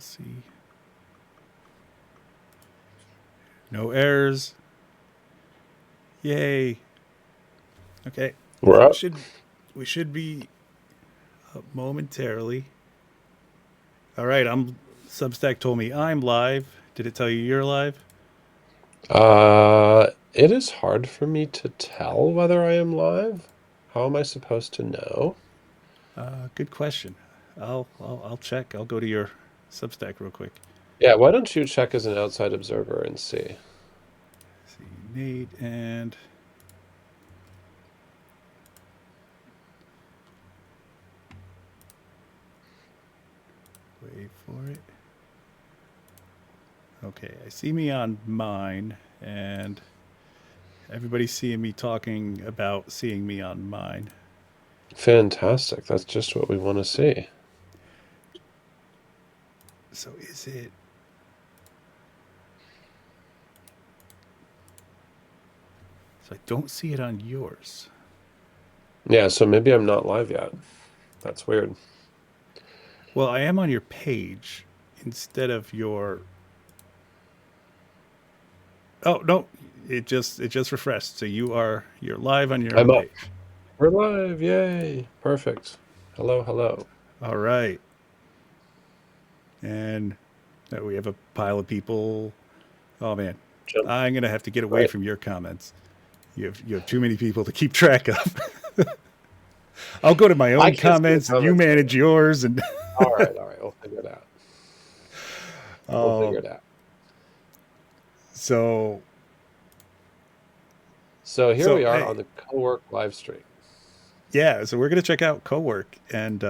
see. No errors. Yay. Okay. We're So up. we should be up momentarily. All right. Substack told me I'm live. Did it tell you you're live? It is hard for me to tell whether I am live. How am I supposed to know? Good question. I'll check. I'll go to your Substack real quick. Yeah, why don't you check as an outside observer and see? Let's see, Nate, and wait for it. Okay, I see me on mine, and everybody's seeing me talking about seeing me on mine. Fantastic. That's just what we want to see. So is it? So I don't see it on yours. Yeah, so maybe I'm not live yet. That's weird. Well, I am on your page instead of your. Oh no, it just refreshed. So you're live on your I'm own up. page. We're live. Yay. Perfect. Hello, hello. All right, and we have a pile of people. Oh man, Jump I'm gonna have to get away right. from your comments. You have too many people to keep track of. I'll go to my I own can't see your comments, and you comments though. manage yours. And All right, all right. We'll figure it out. We'll figure um, it out. so So here so we are I, on the cowork live stream. yeah, so we're gonna check out cowork, and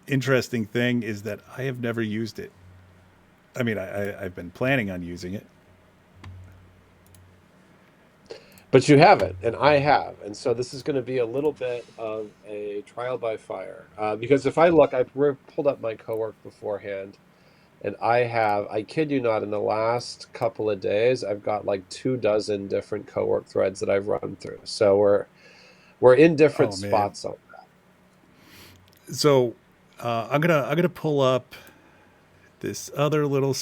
interesting thing is that I have never used it. I mean, I've been planning on using it. But you haven't, and I have. And so this is going to be a little bit of a trial by fire. Because if I look, pulled up my cowork beforehand, and I kid you not, in the last couple of days, I've got like 2 dozen different cowork threads that I've run through. So we're in different Oh man. spots on. So I'm gonna pull up this other little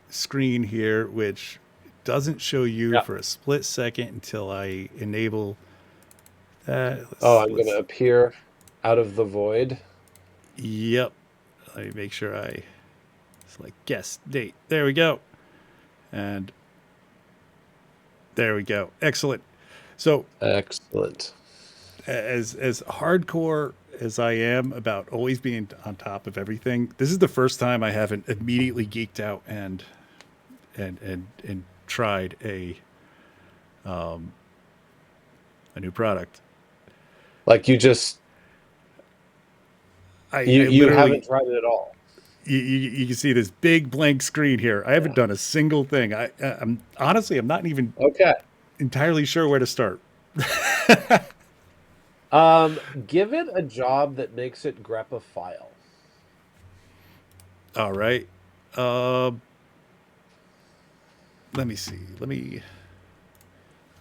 screen here, which doesn't show you Yeah. for a split second until I enable that. Oh, Let's I'm going to let's. appear out of the void. Yep. Let me make sure I select guest date. There we go. And there we go. Excellent. So Excellent. as hardcore as I am about always being on top of everything, this is the first time I haven't immediately geeked out and tried a new product. Like you just I you literally haven't tried it at all. you can see this big blank screen here. I haven't Yeah. done a single thing. I'm honestly I'm not even Okay. entirely sure where to start. Give it a job that makes it grep a file. All right. Uh, Let me see. I'm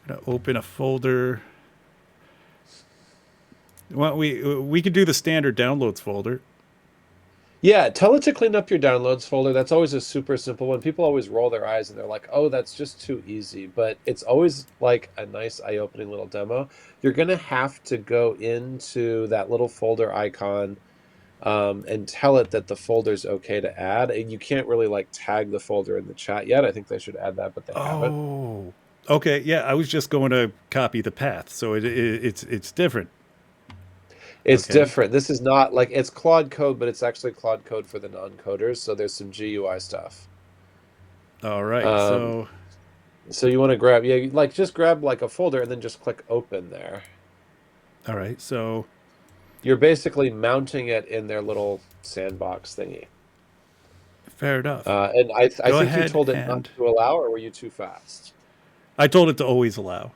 gonna open a folder. Well, we could do the standard downloads folder. Yeah, tell it to clean up your downloads folder. That's always a super simple one. People always roll their eyes and they're like, "Oh, that's just too easy." But it's always like a nice eye-opening little demo. You're gonna have to go into that little folder icon and tell it that the folder's okay to add. And you can't really like tag the folder in the chat yet. I think they should add that, but they haven't. Oh, okay. Yeah, I was just going to copy the path, so it's different. It's Okay. different. This is not like it's Claude code, but it's actually Claude code for the non-coders. So there's some GUI stuff. All right. Um, So so you want to grab, yeah, like just grab like a folder and then just click open there. all right. So You're basically mounting it in their little sandbox thingy. fair enough. And I Go think you ahead told it not and to allow, or were you too fast? I told it to always allow.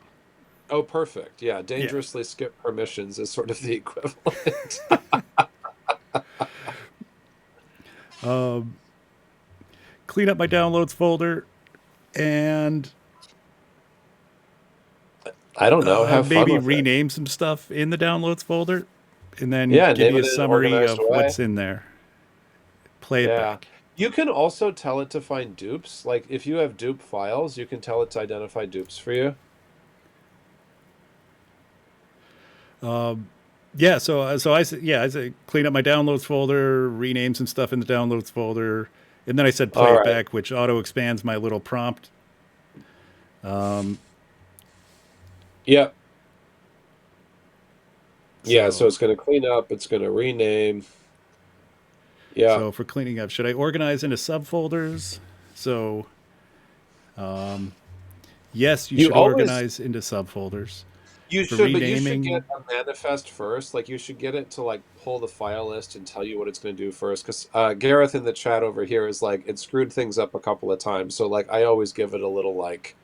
Oh, perfect. Yeah, Yeah. dangerously skip permissions is sort of the equivalent. Um, Clean up my downloads folder and I don't know. Have fun maybe with it. rename some stuff in the downloads folder, and then Yeah, give name you a it in an summary organized of way. what's in there. play it Yeah. back. You can also tell it to find dupes. Like if you have dupe files, you can tell it to identify dupes for you. Yeah, so I said clean up my downloads folder, rename some stuff in the downloads folder, and then I said play All it right. back, which auto expands my little prompt. Yep. Yeah, so So it's going to clean up, it's going to rename. Yeah. so for cleaning up, should I organize into subfolders? So yes, you You should always organize into subfolders. You For should, but you should get renaming, a manifest first. Like you should get it to like pull the file list and tell you what it's going to do first. Because Gareth in the chat over here is like it screwed things up a couple of times. So like I always give it a little like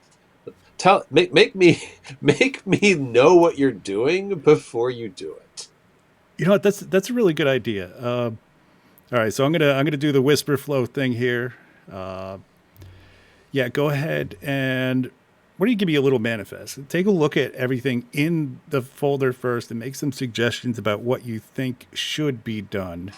make me make me know what you're doing before you do it. you know what? That's a really good idea. All right, so I'm gonna do the whisper flow thing here. Uh, yeah, go ahead and why don't you give me a little manifest? Take a look at everything in the folder first and make some suggestions about what you think should be done.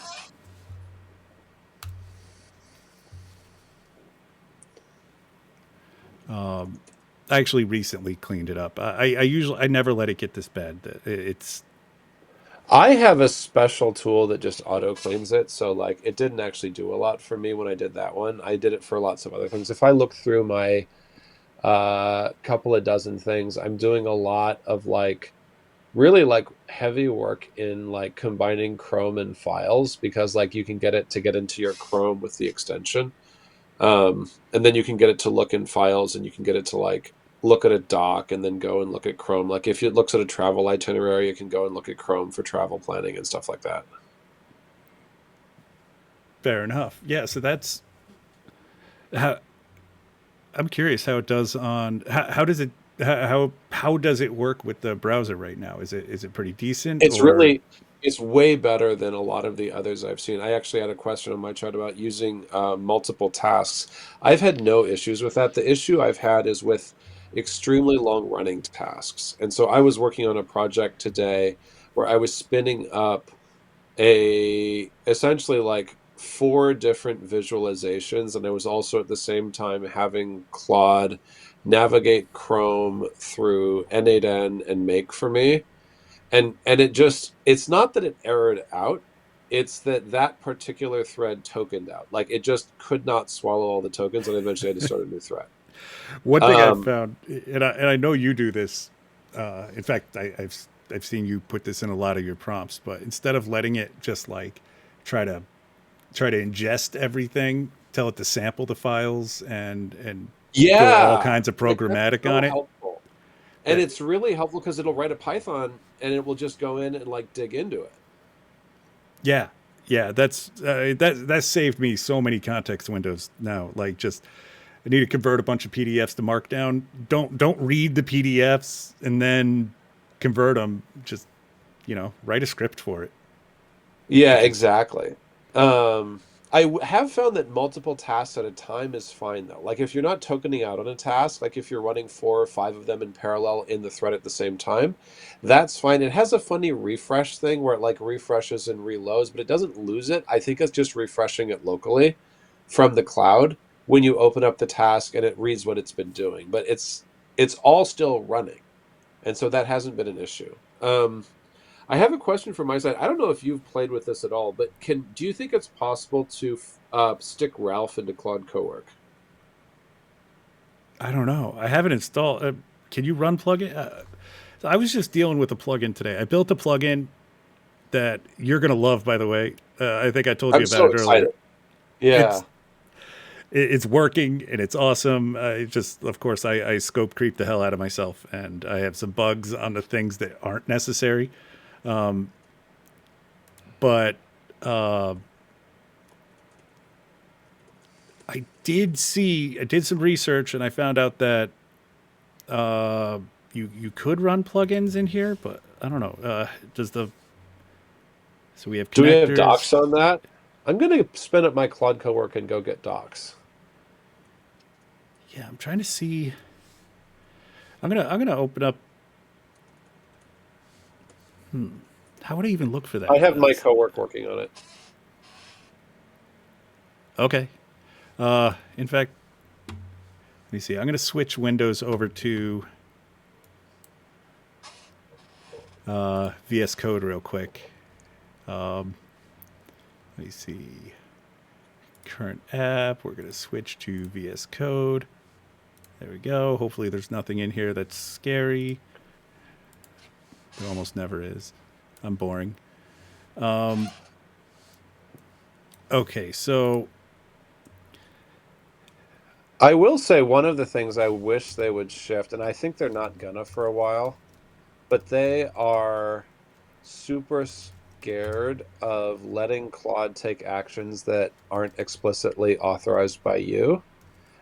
I actually recently cleaned it up. I never let it get this bad. It's I have a special tool that just auto cleans it. So like it didn't actually do a lot for me when I did that one. I did it for lots of other things. If I look through my couple of dozen things, I'm doing a lot of like really like heavy work in like combining Chrome and files because like you can get it to get into your Chrome with the extension. And then you can get it to look in files and you can get it to like look at a doc and then go and look at Chrome. Like if it looks at a travel itinerary, you can go and look at Chrome for travel planning and stuff like that. fair enough. Yeah, so that's how I'm curious how it does on how does it how does it work with the browser right now? Is it pretty decent It's or really it's way better than a lot of the others I've seen. I actually had a question on my chart about using multiple tasks. I've had no issues with that. The issue I've had is with extremely long running tasks. And so I was working on a project today where I was spinning up a essentially like four different visualizations, and I was also at the same time having Claude navigate Chrome through N8N and Make for me, and it just it's not that it errored out, it's that that particular thread tokened out, like it just could not swallow all the tokens and eventually had to start a new thread. one thing I've um found, and I know you do this. In fact, I've seen you put this in a lot of your prompts, but instead of letting it just like try to try to ingest everything, tell it to sample the files and go all yeah, kinds of like that's programmatic so on it. helpful, and That it's really helpful because it'll write a Python and it will just go in and like dig into it. yeah, yeah, that saved me so many context windows now. Like just I need to convert a bunch of PDFs to Markdown. Don't read the PDFs and then convert them. Just write a script for it, Yeah, which is exactly. Have found that multiple tasks at a time is fine though. Like if you're not tokening out on a task, like if you're running four or five of them in parallel in the thread at the same time, that's fine. It has a funny refresh thing where it like refreshes and reloads, but it doesn't lose it. I think it's just refreshing it locally from the cloud when you open up the task and it reads what it's been doing. But it's all still running. And so that hasn't been an issue. I have a question from my side. I don't know if you've played with this at all, but can do you think it's possible to stick Ralph into Claude Cowork? I don't know. I haven't installed. Can you run plugin? So I was just dealing with a plugin today. I built a plugin that you're gonna love. By the way, I think I told you I'm about so it excited. earlier. Yeah. It's it's working and it's awesome. Just of course I scope creep the hell out of myself, and I have some bugs on the things that aren't necessary. But uh, I did some research and I found out that you could run plugins in here, but I don't know. Does the so we have Do we have connectors. docs on that? I'm gonna spin up my Claude Cowork and go get docs. Yeah, I'm trying to see. I'm gonna open up. How would I even look for I that? have my cowork working on it. Okay. In fact, let me see. I'm going to switch Windows over to VS Code real quick. Let me see. Current app. We're going to switch to VS Code. There we go. Hopefully, there's nothing in here that's scary. There almost never is. I'm boring. Okay, so I will say one of the things I wish they would shift, and I think they're not gonna for a while, but they are super scared of letting Claude take actions that aren't explicitly authorized by you.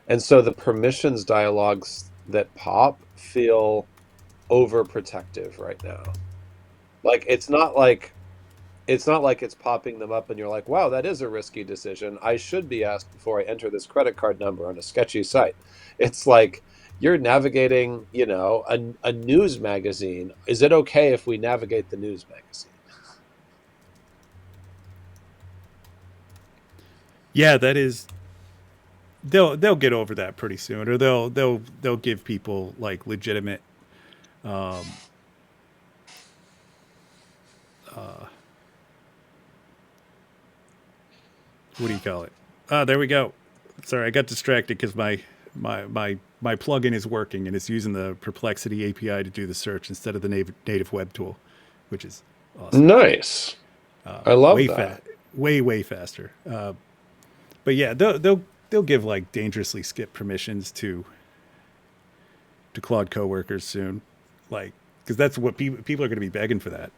And so the permissions dialogues that pop feel overprotective right now. Like it's not like it's popping them up and you're like, wow, that is a risky decision. I should be asked before I enter this credit card number on a sketchy site. It's like you're navigating, a news magazine. Is it okay if we navigate the news magazine? yeah, that is they'll get over that pretty soon, or they'll give people like legitimate what do you call it? Ah, there we go. Sorry, I got distracted because my plugin is working and it's using the Perplexity API to do the search instead of the native web tool, which is awesome. Nice. I love Way that. fast, way faster. But yeah, they'll give like dangerously skip permissions to Claude coworkers soon, like because that's what people are going to be begging for that.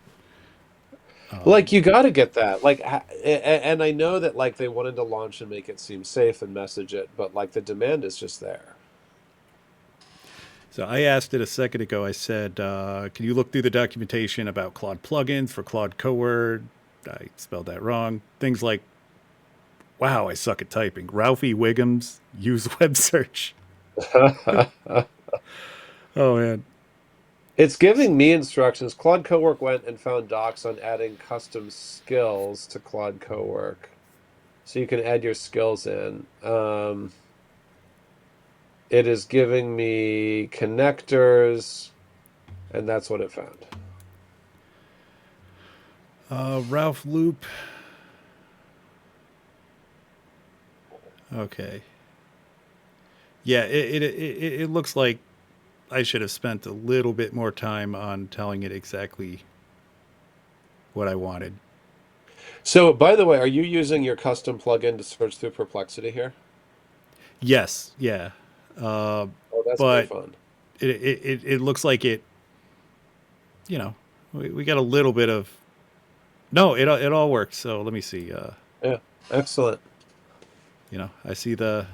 Like you got to get that. Like and I know that like they wanted to launch and make it seem safe and message it, but like the demand is just there. So I asked it a second ago. I said, "Can you look through the documentation about Claude plugins for Claude Coword?" I spelled that wrong. Things like, "Wow, I suck at typing." Ralphie Wiggums use web search. Oh man. It's giving me instructions. Claude Cowork went and found docs on adding custom skills to Claude Cowork. So you can add your skills in. It is giving me connectors, and that's what it found. Ralph Loop. Okay. Yeah, it looks like I should have spent a little bit more time on telling it exactly what I wanted. So, by the way, are you using your custom plugin to search through Perplexity here? Yes, yeah. Uh, Oh, that's very but fun. it looks like it, you know, we got a little bit of no, it all works. So let me see. Yeah, excellent. I see the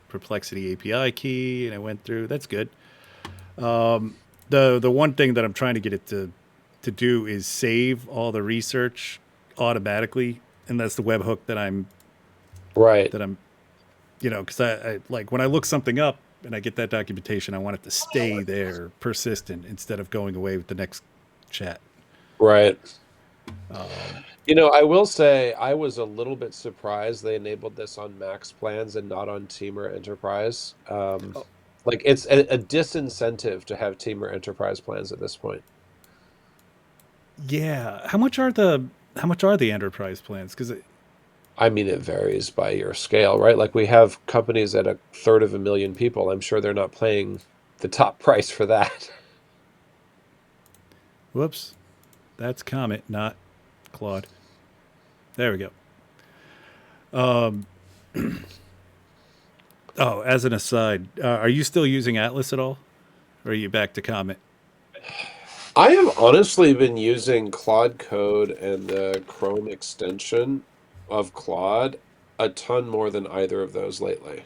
Perplexity API key, and I went through. That's good. The one thing that I'm trying to get it to do is save all the research automatically, and that's the webhook Right, that I'm because I like when I look something up and I get that documentation, I want it to stay there, persistent, instead of going away with the next chat. right. I will say I was a little bit surprised they enabled this on Max plans and not on Team or Enterprise. Oh, Like it's a disincentive to have Team or Enterprise plans at this point. yeah. How much are the enterprise plans? Because I mean, it varies by your scale, right? Like we have companies at a third of a million people. I'm sure they're not paying the top price for that. whoops, that's Comet, not Claude. There we go. Oh, as an aside, are you still using Atlas at all, or are you back to Comet? I have honestly been using Claude Code and the Chrome extension of Claude a ton more than either of those lately.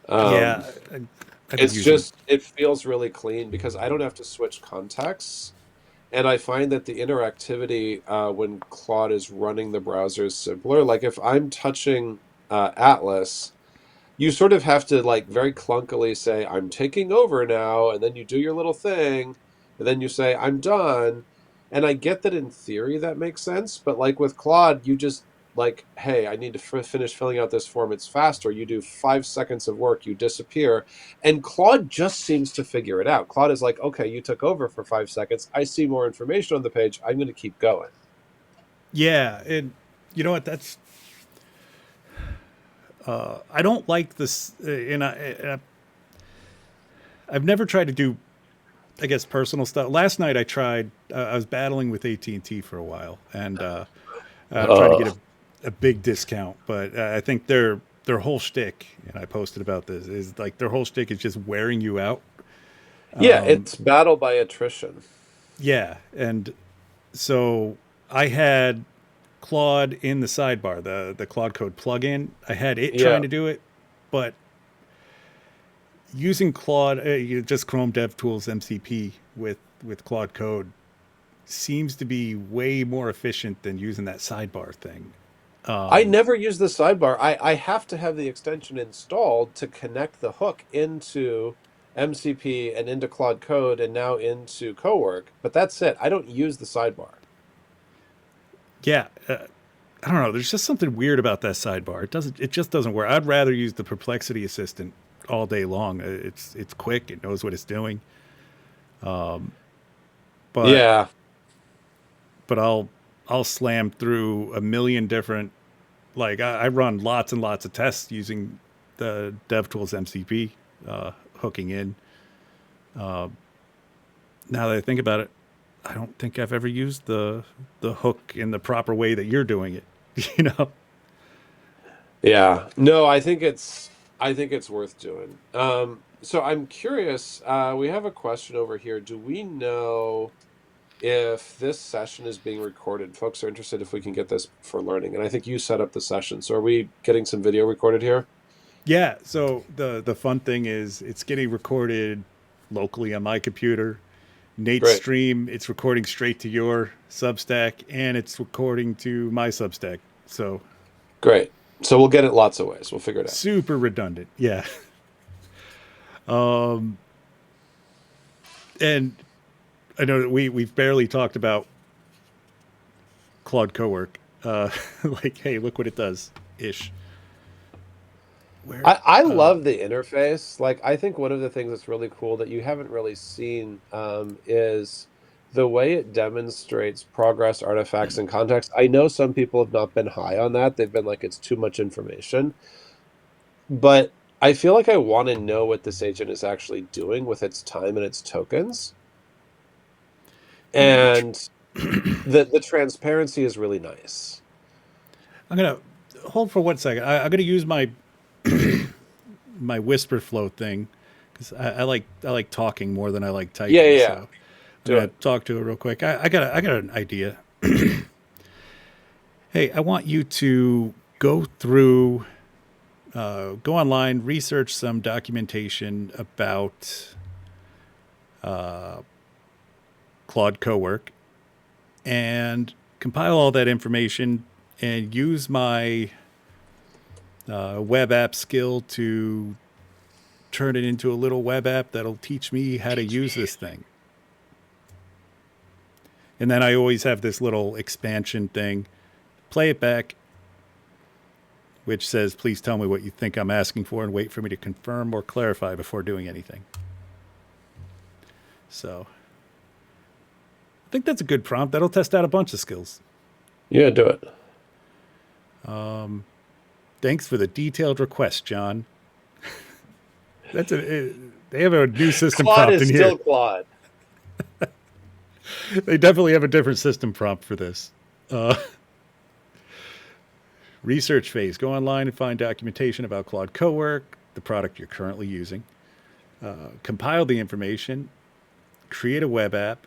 Um, Yeah, I've been it's using. just, it feels really clean because I don't have to switch contexts. And I find that the interactivity when Claude is running the browser is simpler. Like if I'm touching Atlas, you sort of have to like very clunkily say, I'm taking over now, and then you do your little thing, and then you say, I'm done. And I get that in theory that makes sense, but like with Claude, you just like, hey, I need to finish filling out this form. It's faster. You do 5 seconds of work, you disappear. And Claude just seems to figure it out. Claude is like, okay, you took over for 5 seconds. I see more information on the page. I'm going to keep going. Yeah, and you know what? That's I don't like this, I've never tried to do, I guess, personal stuff. Last night I tried. I was battling with AT&T for a while, and trying to get Uh, a big discount. But I think their whole shtick, and I posted about this, is like their whole shtick is just wearing you out. yeah, it's battle by attrition. Yeah, and so I had Claude in the sidebar, the Claude Code plugin. I had it trying Yeah. to do it, but using Claude, just Chrome DevTools MCP with Claude Code seems to be way more efficient than using that sidebar thing. I never use the sidebar. I have to have the extension installed to connect the hook into MCP and into Claude Code and now into cowork, but that's it. I don't use the sidebar. Yeah, I don't know. There's just something weird about that sidebar. It doesn't. It just doesn't work. I'd rather use the Perplexity Assistant all day long. It's quick. It knows what it's doing. But Yeah. I'll slam through a million different. Like I run lots and lots of tests using the DevTools MCP hooking in. Now that I think about it, I don't think I've ever used the hook in the proper way that you're doing it. You know? Yeah. No, I think it's worth doing. So I'm curious, we have a question over here. Do we know if this session is being recorded? Folks are interested if we can get this for learning. And I think you set up the session. So are we getting some video recorded here? Yeah. So the fun thing is it's getting recorded locally on my computer. Nate's Great. stream, it's recording straight to your Substack, and it's recording to my Substack. So Great. So we'll get it lots of ways. We'll figure it out. super redundant. Yeah. And I know that we've barely talked about Claude Cowork. Like, hey, look what it does, ish. Where? I love the interface. Like, I think one of the things that's really cool that you haven't really seen is the way it demonstrates progress, artifacts, and context. I know some people have not been high on that. They've been like, it's too much information. But I feel like I want to know what this agent is actually doing with its time and its tokens. Yeah, And the transparency is really nice. I'm gonna hold for 1 second. I'm gonna use my whisper flow thing because I like talking more than I like Yeah, typing. yeah, yeah. So I'm Do gonna it. talk to it real quick. I got an idea. Hey, I want you to go through, go online, research some documentation about Claude Cowork, and compile all that information and use my web app skill to turn it into a little web app that'll teach me how to use this thing. And then I always have this little expansion thing. Play it back, which says, please tell me what you think I'm asking for and wait for me to confirm or clarify before doing anything. So I think that's a good prompt. That'll test out a bunch of skills. Yeah, do it. Thanks for the detailed request, John. They have a new system Claude prompt is in here. still Claude. They definitely have a different system prompt for this. Research phase. Go online and find documentation about Claude Cowork, the product you're currently using. Compile the information. Create a web app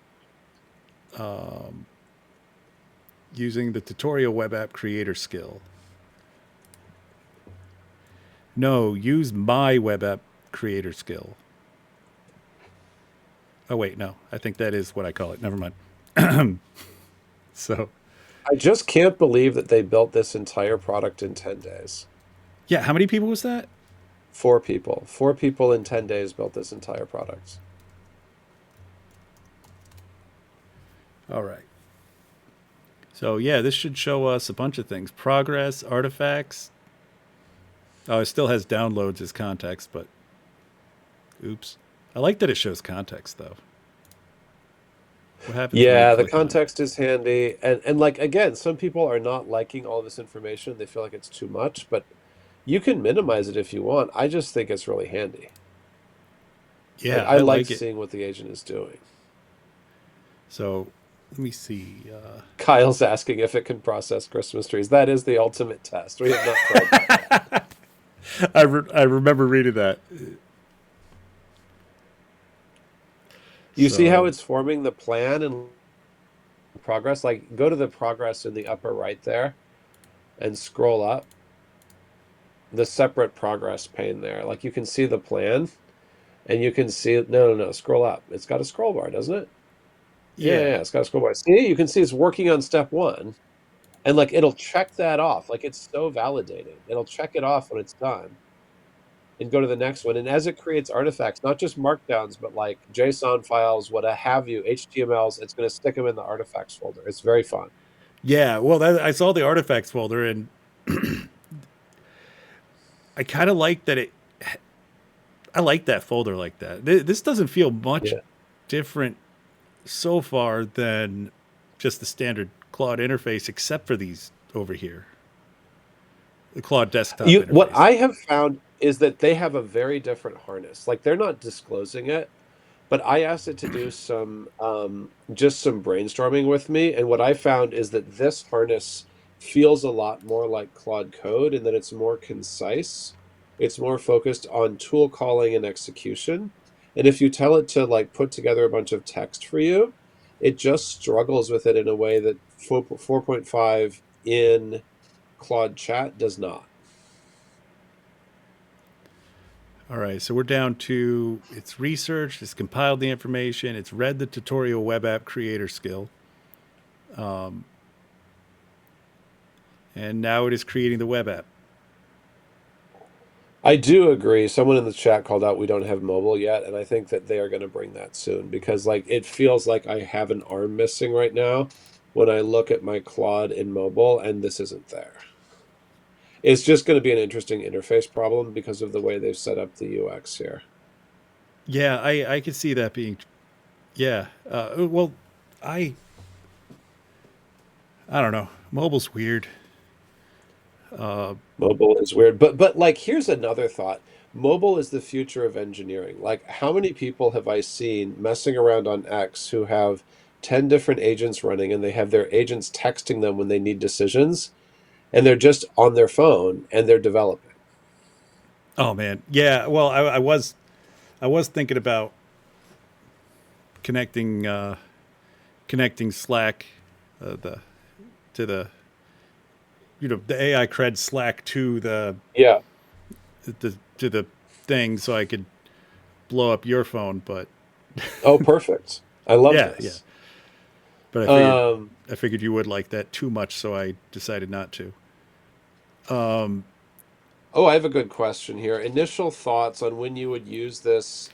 using the tutorial web app creator skill. No, use my web app creator skill. Oh, wait, no. I think that is what I call it. Never mind. So, I just can't believe that they built this entire product in 10 days. yeah, how many people was that? 4 people. 4 people in 10 days built this entire product. All right. So yeah, this should show us a bunch of things: progress, artifacts. Oh, it still has downloads as context, but oops. I like that it shows context though. What happens when I Yeah, the click on it? context is handy. And like again, some people are not liking all this information. They feel like it's too much, but you can minimize it if you want. I just think it's really handy. Like Yeah, I I like like it. seeing what the agent is doing. So let me see. Kyle's asking if it can process Christmas trees. That is the ultimate test. We have not tried that yet. I remember reading that. You see how So it's forming the plan and progress? Like go to the progress in the upper right there and scroll up. The separate progress pane there. Like you can see the plan and you can see no, scroll up. It's got a scroll bar, doesn't it? Yeah, yeah, it's got a scroll bar. See, you can see it's working on step one. And like it'll check that off. Like it's so validated. It'll check it off when it's done and go to the next one. And as it creates artifacts, not just markdowns, but like JSON files, what have you, HTMLs, it's going to stick them in the artifacts folder. It's very fun. yeah. Well, I saw the artifacts folder, and I kind of like that it. I like that folder like that. This doesn't feel much Yeah. different so far than just the standard Claude interface, except for these over here, the Claude desktop What interface. I have found is that they have a very different harness. Like they're not disclosing it, but I asked it to do some just some brainstorming with me, and what I found is that this harness feels a lot more like Claude Code in that it's more concise. It's more focused on tool calling and execution. And if you tell it to like put together a bunch of text for you, it just struggles with it in a way that 4.5 in Claude Chat does not. All right, so we're down to it's researched, it's compiled the information, it's read the tutorial web app creator skill, and now it is creating the web app. I do agree. Someone in the chat called out we don't have mobile yet, and I think that they are going to bring that soon because like it feels like I have an arm missing right now when I look at my Claude in mobile and this isn't there. It's just going to be an interesting interface problem because of the way they've set up the UX here. Yeah, I could see that being. Yeah, well, I I don't know. Mobile's weird. Mobile is weird, but like here's another thought. Mobile is the future of engineering. Like how many people have I seen messing around on X who have 10 different agents running and they have their agents texting them when they need decisions and they're just on their phone and they're developing. Oh man, yeah. Well, I was thinking about connecting connecting Slack the to the the AI cred Slack to Yeah. the to the thing so I could blow up your phone, but Oh, perfect. I love yeah, yeah. this. But Um, I figured you would like that too much, so I decided not to. oh, I have a good question here. Initial thoughts on when you would use this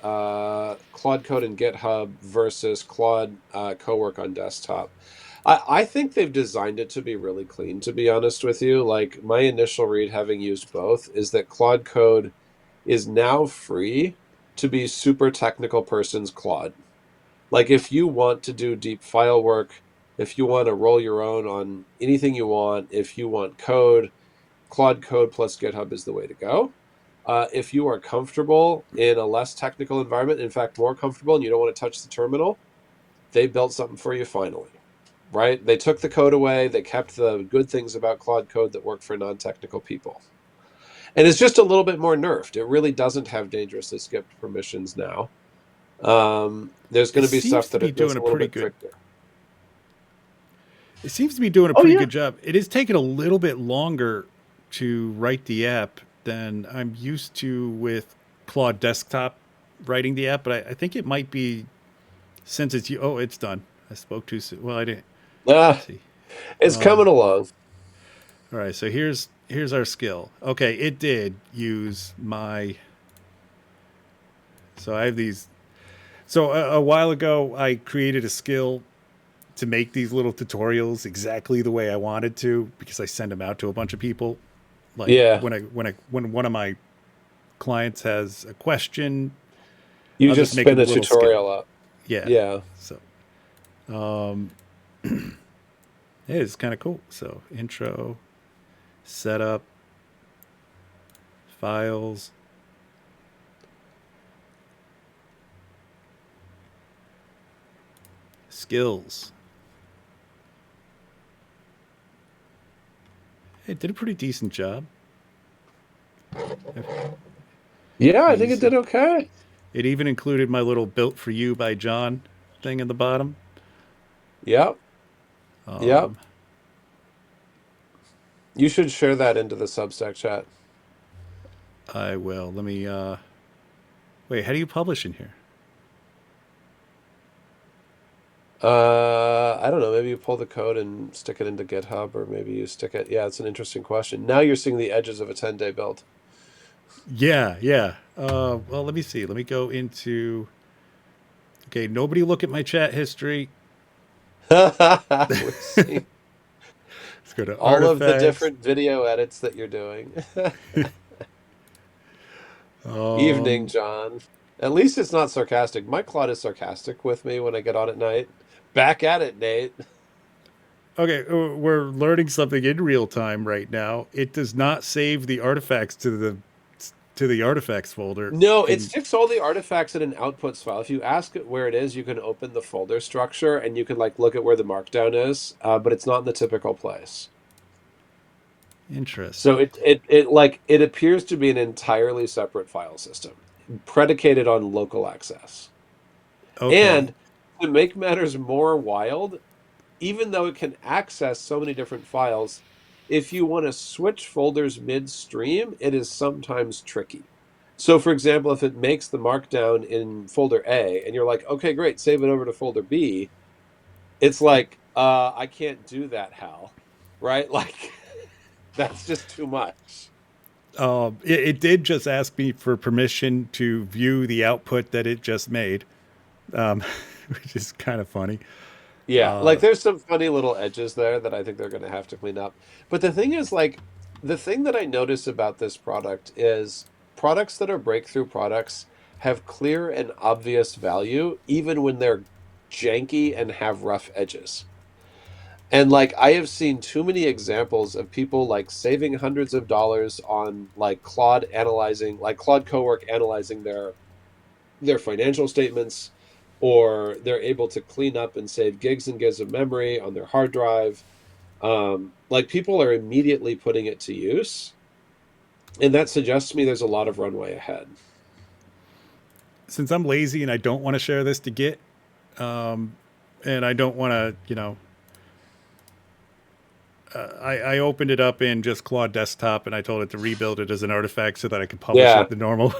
Claude Code in GitHub versus Claude Cowork on desktop. I think they've designed it to be really clean, to be honest with you. Like my initial read, having used both, is that Claude Code is now free to be super technical person's Claude. Like if you want to do deep file work, if you want to roll your own on anything you want, if you want code, Claude Code plus GitHub is the way to go. If you are comfortable in a less technical environment, in fact, more comfortable, and you don't want to touch the terminal, they built something for you finally, right? They took the code away, they kept the good things about Claude Code that work for non technical people. And it's just a little bit more nerfed. It really doesn't have dangerously skipped permissions now. There's It going to be seems stuff to be that's doing a a little pretty bit good. trickier. It seems to be doing a Oh pretty yeah. good job. It is taking a little bit longer to write the app than I'm used to with Claude Desktop writing the app, but I think it might be since it's you. Oh, it's done. I spoke too soon. Well, I didn't Ah, see. it's coming along. All right, so here's our skill. Okay, it did use my. So I have these. So a while ago, I created a skill to make these little tutorials exactly the way I wanted to because I send them out to a bunch of people. Like Yeah. when one of my clients has a question, You I'll just just make spin them a a little skill. tutorial up. Yeah. Yeah. So yeah, it's kind of cool. So intro, setup, files, skills. It did a pretty decent job. Yeah, I think it Easy. did okay. It even included my little "Built for You" by John thing in the bottom. Yep. Yep. Um, You should share that into the Substack chat. I will. Let me. Wait. How do you publish in here? I don't know. Maybe you pull the code and stick it into GitHub, or maybe you stick it. Yeah, it's an interesting question. Now you're seeing the edges of a 10-day build. Yeah. Yeah. Well, let me see. Let me go into. Okay. Nobody look at my chat history. We're seeing Let's go to all of the artifacts. different video edits that you're doing. Evening, Um. John. At least it's not sarcastic. My Claude is sarcastic with me when I get on at night. Back at it, Nate. Okay. We're learning something in real time right now. It does not save the artifacts to the artifacts folder. No, it And sticks all the artifacts in an outputs file. If you ask it where it is, you can open the folder structure and you can like look at where the markdown is, but it's not in the typical place. interesting. So it appears to be an entirely separate file system, predicated on local access. Okay. And to make matters more wild, even though it can access so many different files, if you want to switch folders midstream, it is sometimes tricky. So, for example, if it makes the markdown in folder A and you're like, okay, great, save it over to folder B, it's like, I can't do that, Hal. Right? Like, that's just too much. It did just ask me for permission to view the output that it just made, um, which is kind of funny. Yeah, like Uh, there's some funny little edges there that I think they're going to have to clean up. But the thing is, like, the thing that I notice about this product is products that are breakthrough products have clear and obvious value, even when they're janky and have rough edges. And like, I have seen too many examples of people like saving hundreds of dollars on like Claude analyzing, like Claude cowork analyzing their financial statements, or they're able to clean up and save gigs and gigs of memory on their hard drive. Like people are immediately putting it to use, and that suggests to me there's a lot of runway ahead. since I'm lazy and I don't want to share this to Git, and I don't want to, I opened it up in just Claude Desktop and I told it to rebuild it as an artifact so that I could publish Yeah. it the normal,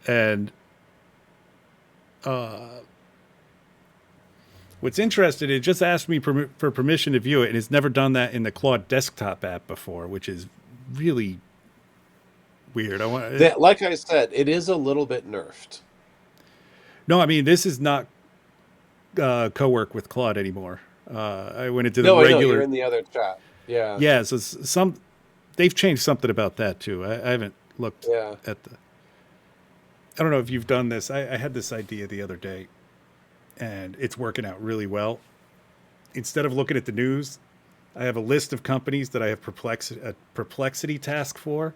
And what's interesting, it just asked me for permission to view it, and it's never done that in the Claude Desktop app before, which is really weird. I want That, like I said, it is a little bit nerfed. no, I mean this is not co-work with Claude anymore. I went into the No, I know you're regular. in the other chat. Yeah. Yeah, so some they've changed something about that too. I haven't looked Yeah. at the. I don't know if you've done this. I had this idea the other day, and it's working out really well. Instead of looking at the news, I have a list of companies that I have a perplexity task for,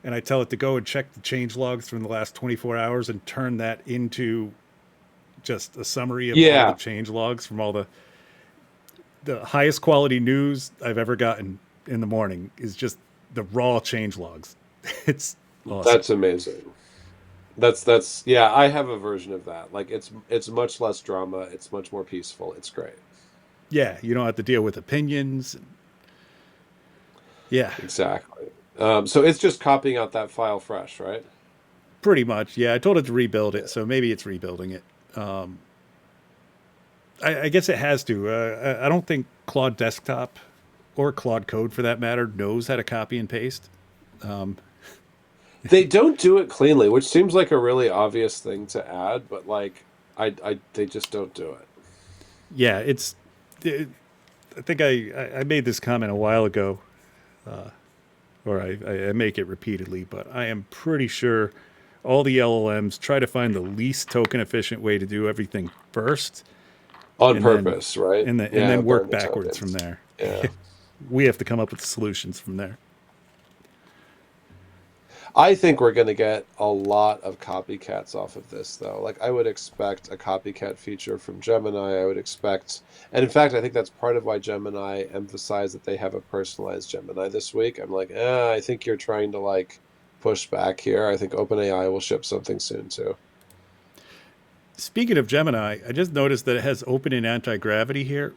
and I tell it to go and check the change logs from the last 24 hours and turn that into just a summary of all the Yeah. change logs from all the highest quality news I've ever gotten in the morning is just the raw change logs. It's awesome. That's amazing. That's yeah, I have a version of that. Like it's much less drama, it's much more peaceful. It's great. Yeah, you don't have to deal with opinions. Yeah, Exactly. So it's just copying out that file fresh, right? pretty much. Yeah, I told it to rebuild Yeah. it, so maybe it's rebuilding it. Um, I guess it has to. I don't think Claude Desktop or Claude Code, for that matter, knows how to copy and paste. Um, They don't do it cleanly, which seems like a really obvious thing to add, but like I they just don't do it. yeah, it, I think I made this comment a while ago, or I make it repeatedly, but I am pretty sure all the LLMs try to find the least token efficient way to do everything first, On and then purpose, right? and Yeah, then burn work the backwards from tokens. there. Yeah. We have to come up with solutions from there. I think we're going to get a lot of copycats off of this, though. Like, I would expect a copycat feature from Gemini. I would expect, and in fact, I think that's part of why Gemini emphasized that they have a personalized Gemini this week. I'm like, I think you're trying to like push back here. I think OpenAI will ship something soon too. Speaking of Gemini, I just noticed that it has open and anti gravity here.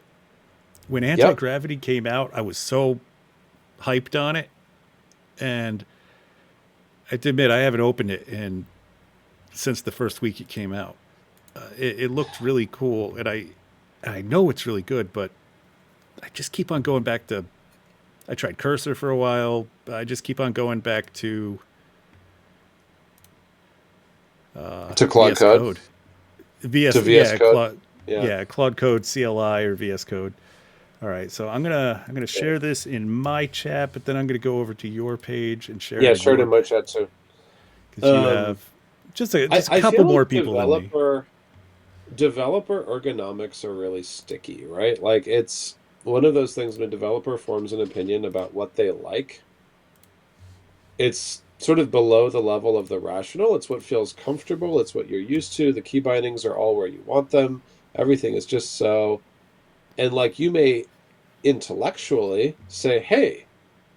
When anti Yep. gravity came out, I was so hyped on it, and I have to admit I haven't opened it in since the first week it came out. It looked really cool, and I know it's really good, but I just keep on going back to. I tried Cursor for a while. I just keep on going back to To Claude VS Code, Code. to VS, VS yeah, Code. Claude, Yeah. yeah, Claude Code CLI or VS Code. All right, so I'm gonna Yeah. share this in my chat, but then I'm gonna go over to your page and share it Yeah, in shared your in my chat too. because you Um, have just a I couple feel more like people than me. developer ergonomics are really sticky, right? Like it's one of those things when a developer forms an opinion about what they like, it's sort of below the level of the rational. It's what feels comfortable, it's what you're used to. The key bindings are all where you want them. Everything is just so, and like you may intellectually say, "Hey,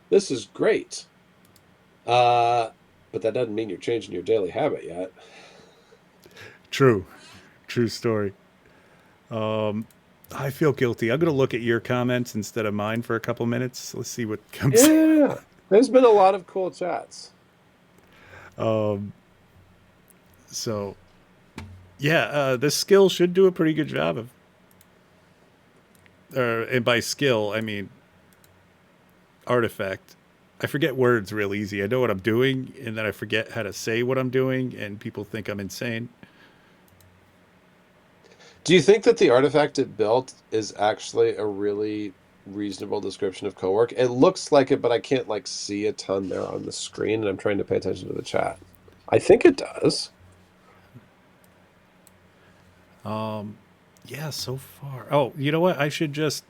this is great." Uh, but that doesn't mean you're changing your daily habit yet. True, true story. I feel guilty. I'm gonna look at your comments instead of mine for a couple minutes. Let's see what comes. Yeah, there's been a lot of cool chats. So yeah, this skill should do a pretty good job of. And by skill, I mean artifact. I forget words real easy. I know what I'm doing, and then I forget how to say what I'm doing, and people think I'm insane. Do you think that the artifact it built is actually a really reasonable description of cowork? It looks like it, but I can't like see a ton there on the screen, and I'm trying to pay attention to the chat. I think it does. Yeah, so far. Oh, you know what? I should just.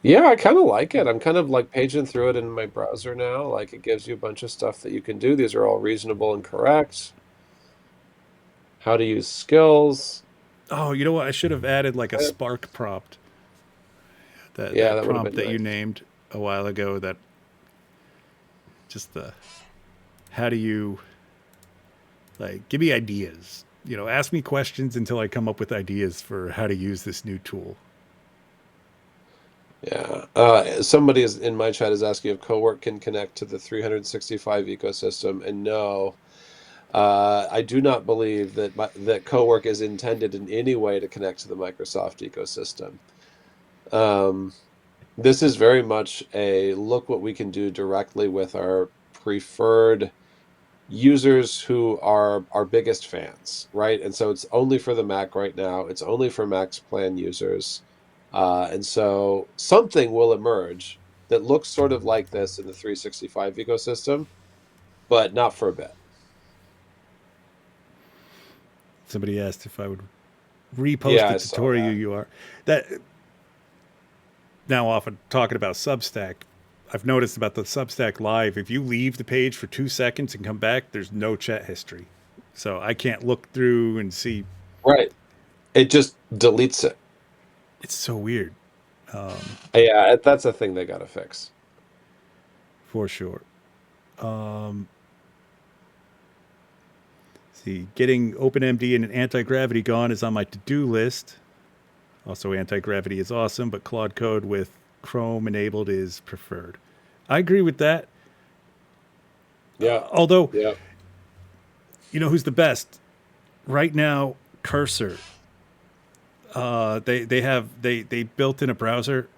Yeah, I kind of like it. I'm kind of like paging through it in my browser now. Like it gives you a bunch of stuff that you can do. These are all reasonable and correct. How to use skills. Oh, you know what? I should have added like a Spark prompt. That Yeah, that that would have prompt been that you nice. named a while ago. That just the how do you like give me ideas. Ask me questions until I come up with ideas for how to use this new tool. Yeah. Somebody is in my chat is asking if Cowork can connect to the 365 ecosystem, and no, I do not believe that Cowork is intended in any way to connect to the Microsoft ecosystem. Um, this is very much a look what we can do directly with our preferred users who are our biggest fans, right? And so it's only for the Mac right now. It's only for Max Plan users. And so something will emerge that looks sort of like this in the 365 ecosystem, but not for a bit. Somebody asked if I would repost Yeah, the I saw tutorial that. you are. That now often talking about Substack. I've noticed about the Substack Live, if you leave the page for 2 seconds and come back, there's no chat history. So I can't look through and see. Right. It just deletes it. It's so weird, Yeah, that's a thing they got to fix. for sure. See, getting OpenMD and anti gravity gone is on my to do list. Also, anti gravity is awesome, but Claude Code with Chrome enabled is preferred. I agree with that. Yeah. Although, Yeah. you know who's the best right now? Cursor. They built in a browser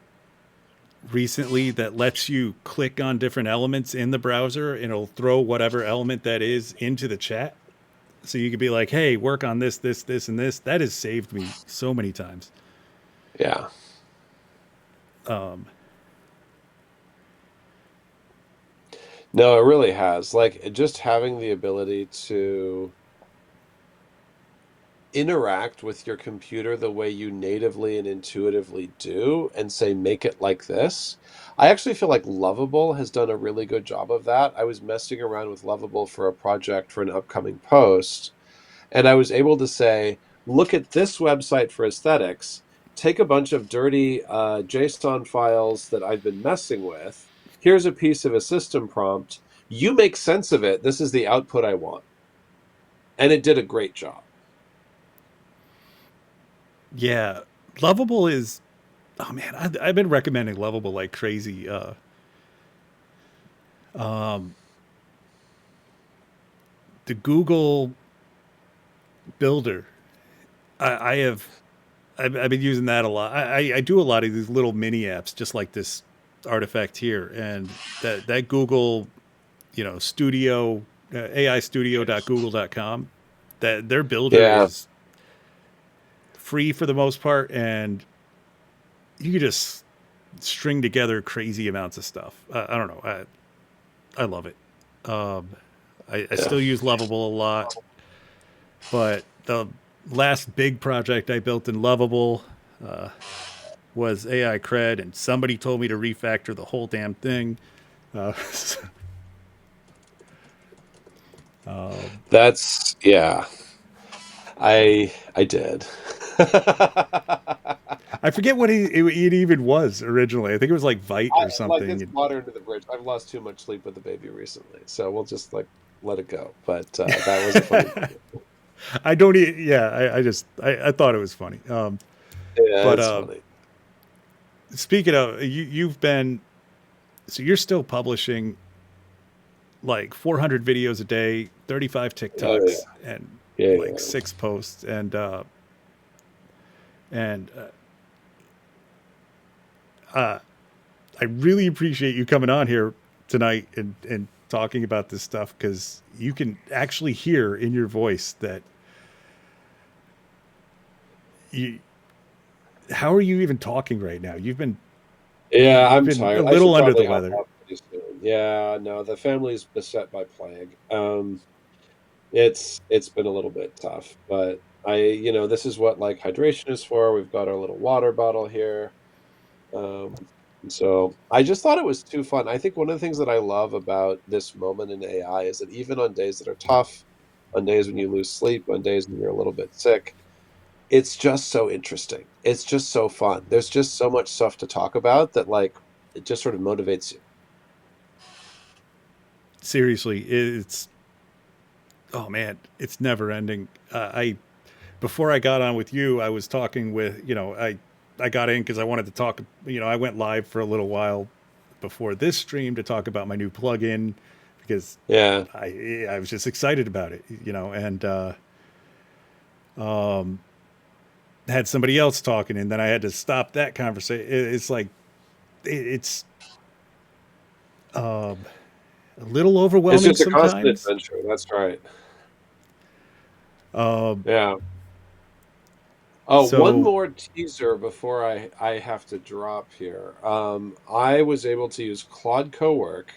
recently that lets you click on different elements in the browser and it'll throw whatever element that is into the chat. So you could be like, hey, work on this, this, this, and this. That has saved me so many times. Yeah. Um, No, it really has. Like just having the ability to interact with your computer the way you natively and intuitively do and say, make it like this. I actually feel like Lovable has done a really good job of that. I was messing around with Lovable for a project for an upcoming post, and I was able to say, look at this website for aesthetics, take a bunch of dirty JSON files that I've been messing with. Here's a piece of a system prompt. You make sense of it. This is the output I want. And it did a great job. yeah, Lovable is. Oh man, I've been recommending Lovable like crazy. The Google Builder. I have. I've been using that a lot. I do a lot of these little mini apps, just like this artifact here, and that Google, Studio, aistudio.google.com, that their builder Yeah. is free for the most part, and you can just string together crazy amounts of stuff. I don't know. I love it. Um, I Yeah. still use Lovable a lot, but the last big project I built in Lovable was AI Cred, and somebody told me to refactor the whole damn thing. Uh, That's yeah. I did. I forget what it even was originally. I think it was like Vite or Like something. it's water under the bridge. I've lost too much sleep with the baby recently, so we'll just like let it go. But that was a funny moment. I don't. Yeah, I thought it was funny. Yeah, But it's funny. speaking of, you've been so you're still publishing like 400 videos a day, 35 Oh yeah, TikToks, and yeah, like yeah. 6 posts, and I really appreciate you coming on here tonight and talking about this stuff because you can actually hear in your voice that you. How are you even talking right now? Yeah, You've I'm been a tired. I little should under the probably hop weather. off pretty soon. Yeah, no, the family's beset by plague. It's been a little bit tough, but this is what like hydration is for. We've got our little water bottle here. And so I just thought it was too fun. I think one of the things that I love about this moment in AI is that even on days that are tough, on days when you lose sleep, on days when you're a little bit sick, it's just so interesting. It's just so fun. There's just so much stuff to talk about that like it just sort of motivates you. Seriously, it's oh man, it's never ending. I before I got on with you, I was talking with I got in because I wanted to talk. I went live for a little while before this stream to talk about my new plugin because Yeah. I was just excited about it, and had somebody else talking, and then I had to stop that conversation. It's like it's a little It's overwhelming just a constant sometimes. adventure. That's right. Um, Yeah. Oh, one so more teaser before I have to drop here. I was able to use Claude Cowork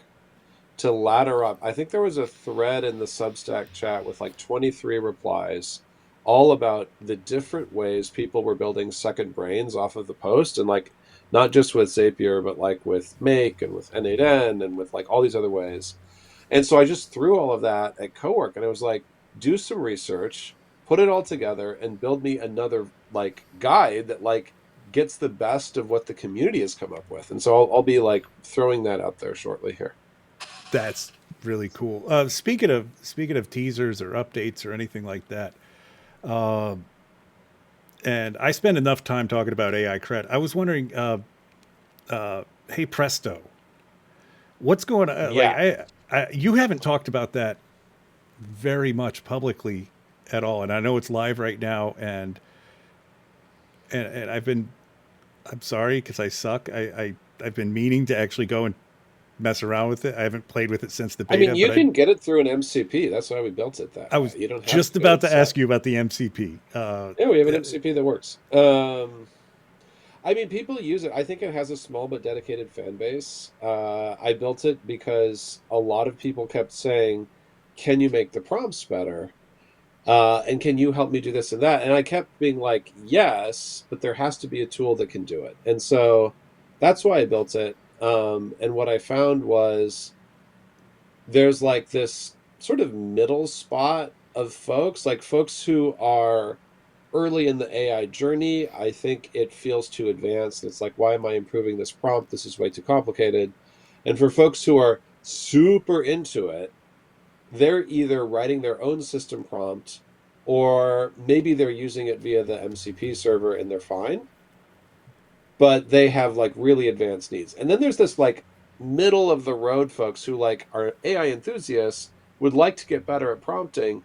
to ladder up. I think there was a thread in the Substack chat with like 23 replies, all about the different ways people were building second brains off of the post, and like not just with Zapier, but like with Make and with N8N and with like all these other ways. And so I just threw all of that at Cowork, and I was like, do some research, put it all together, and build me another like guide that like gets the best of what the community has come up with. And so I'll be like throwing that out there shortly here. that's really cool. Speaking of teasers or updates or anything like that, and I spend enough time talking about AI cred. I was wondering, hey Presto, what's going on? Like Yeah. you haven't talked about that very much publicly at all, and I know it's live right now, and I'm sorry because I suck. I've been meaning to actually go and mess around with it. I haven't played with it since the I mean, beta, but you can get it through an MCP. That's why we built it that I way. was You don't have to just go about to inside. ask you about the MCP. Yeah, we have an MCP that works. I mean, people use it. I think it has a small but dedicated fan base. I built it because a lot of people kept saying, "Can you make the prompts better?" And can you help me do this and that? And I kept being like, yes, but there has to be a tool that can do it. And so that's why I built it. And what I found was there's like this sort of middle spot of folks, like folks who are early in the AI journey. I think it feels too advanced. It's like, why am I improving this prompt? This is way too complicated. And for folks who are super into it, they're either writing their own system prompt or maybe they're using it via the MCP server and they're fine, but they have like really advanced needs. And then there's this like middle of the road folks who like are AI enthusiasts, would like to get better at prompting,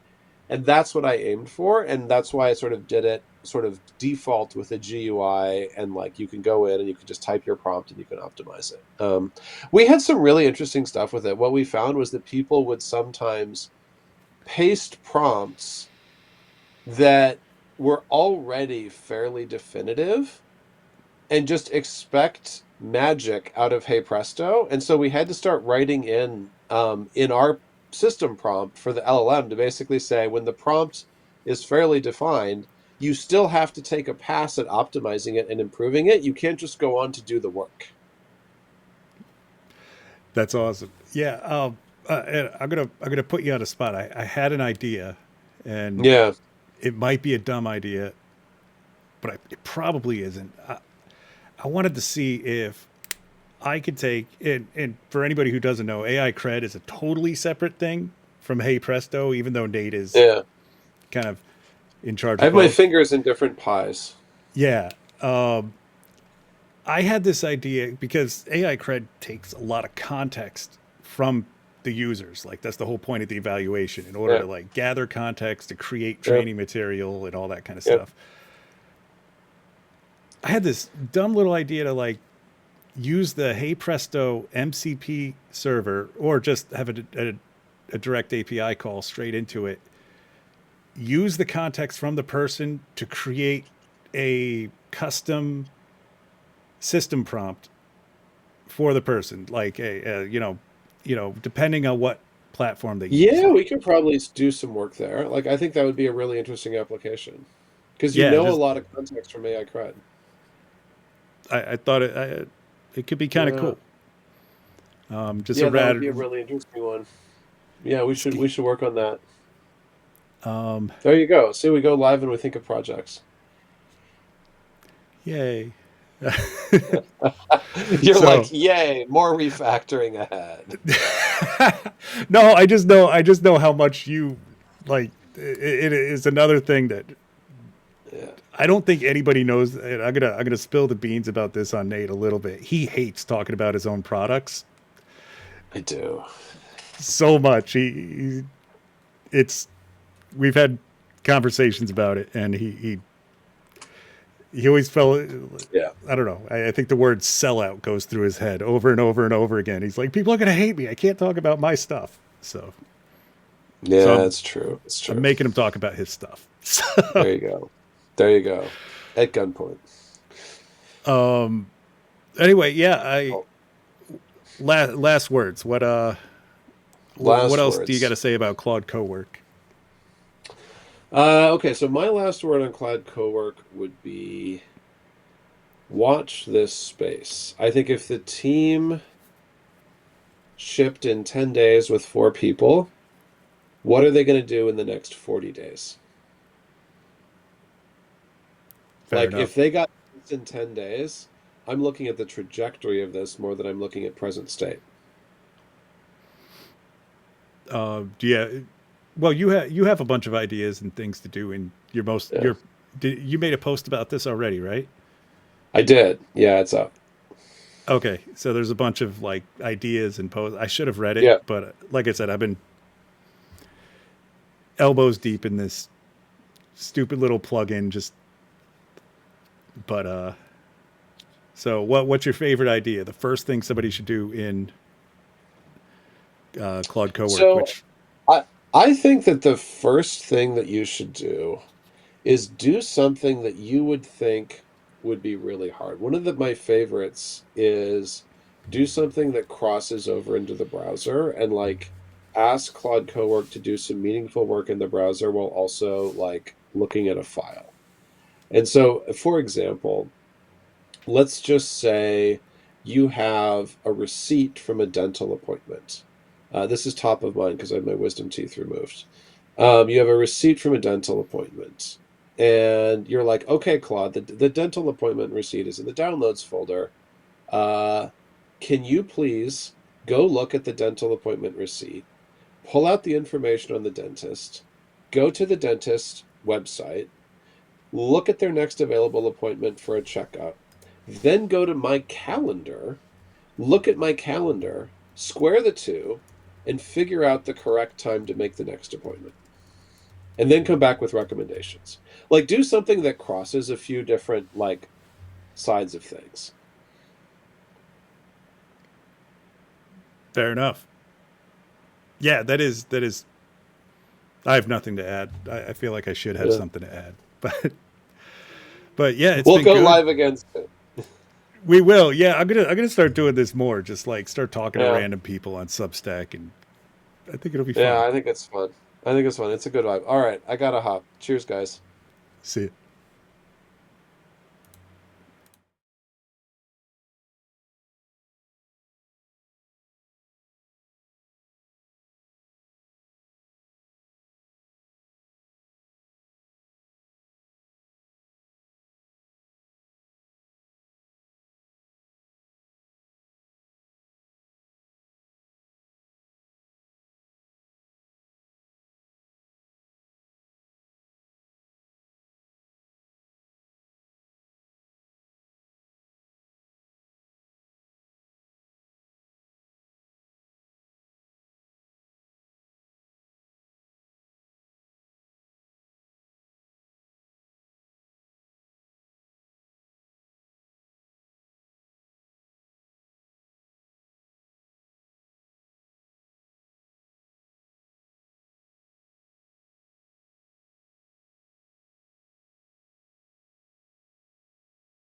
and that's what I aimed for, and that's why I sort of did it sort of default with a GUI, and like you can go in and you can just type your prompt and you can optimize it. We had some really interesting stuff with it. What we found was that people would sometimes paste prompts that were already fairly definitive and just expect magic out of Hey Presto. And so we had to start writing in our system prompt for the LLM to basically say when the prompt is fairly defined, you still have to take a pass at optimizing it and improving it. You can't just go on to do the work. that's awesome. Yeah. And I'm gonna put you on a spot. I had an idea, and Yeah. it might be a dumb idea, but it probably isn't. I wanted to see if I could take and for anybody who doesn't know, AI cred is a totally separate thing from Hey Presto, even though Nate is Yeah. kind of in charge I of have my both. fingers in different pies. Yeah. I had this idea because AI cred takes a lot of context from the users. Like that's the whole point of the evaluation in order Yeah. to like gather context to create Yeah. training material and all that kind of Yeah. stuff. I had this dumb little idea to like use the Hey Presto MCP server or just have a direct API call straight into it. Use the context from the person to create a custom system prompt for the person, like depending on what platform they use. Yeah, Like, we could probably do some work there. Like, I think that would be a really interesting application because you yeah, know a just lot of context from AI cred. I thought it could be kind of Yeah, cool. Just a yeah, that would rad. be a really interesting one. Yeah, we should ski- we should work on that. Um, There you go. See, we go live and we think of projects. Yay! You're like, So yay, more refactoring ahead. no, I just know how much you like. It is another thing that Yeah, I don't think anybody knows. And I'm gonna spill the beans about this on Nate a little bit. He hates talking about his own products I do. so much. It's we've had conversations about it, and he always felt Yeah, I don't know. I think the word sellout goes through his head over and over and over again. He's like, people are gonna hate me. I can't talk about my stuff. So yeah, it's true. It's I'm true. making him talk about his stuff. There you go. There you go. At gunpoint. Anyway, yeah. I Oh, last words. What last else do you got words. to say about Claude Cowork? Okay, so my last word on Cloud Cowork would be watch this space. I think if the team shipped in 10 days with 4 people, what are they going to do in the next 40 days? Fair Like, enough. if they got this in 10 days, I'm looking at the trajectory of this more than I'm looking at present state. Yeah. Well, you have a bunch of ideas and things to do, and Yeah, you made a post about this already, right? I did. Yeah, it's up. Okay, so there's a bunch of like ideas and posts. I should have read it, Yeah. but like I said, I've been elbows deep in this stupid little plugin. Just but so what's your favorite idea? The first thing somebody should do in Claude Cowork, So which I I think that the first thing that you should do is do something that you would think would be really hard. One of my favorites is do something that crosses over into the browser and like ask Claude Cowork to do some meaningful work in the browser while also like looking at a file. And so, for example, let's just say you have a receipt from a dental appointment. This is top of mind because I have my wisdom teeth removed. You have a receipt from a dental appointment, and you're like, okay, Claude, the dental appointment receipt is in the downloads folder. Uh, can you please go look at the dental appointment receipt, pull out the information on the dentist, go to the dentist website, look at their next available appointment for a checkup, then go to my calendar, look at my calendar, square the two, and figure out the correct time to make the next appointment. And then come back with recommendations. Like do something that crosses a few different like sides of things. fair enough. Yeah, that is. I have nothing to add. I feel like I should have Yeah. something to add, but yeah, it's We'll been go good. live again soon. We will. Yeah, I'm gonna start doing this more. Just like start talking to Yeah. random people on Substack, and I think it'll be Yeah, fun. I think it's fun. I think it's fun. It's a good vibe. All right, I gotta hop. Cheers, guys. See. Ya.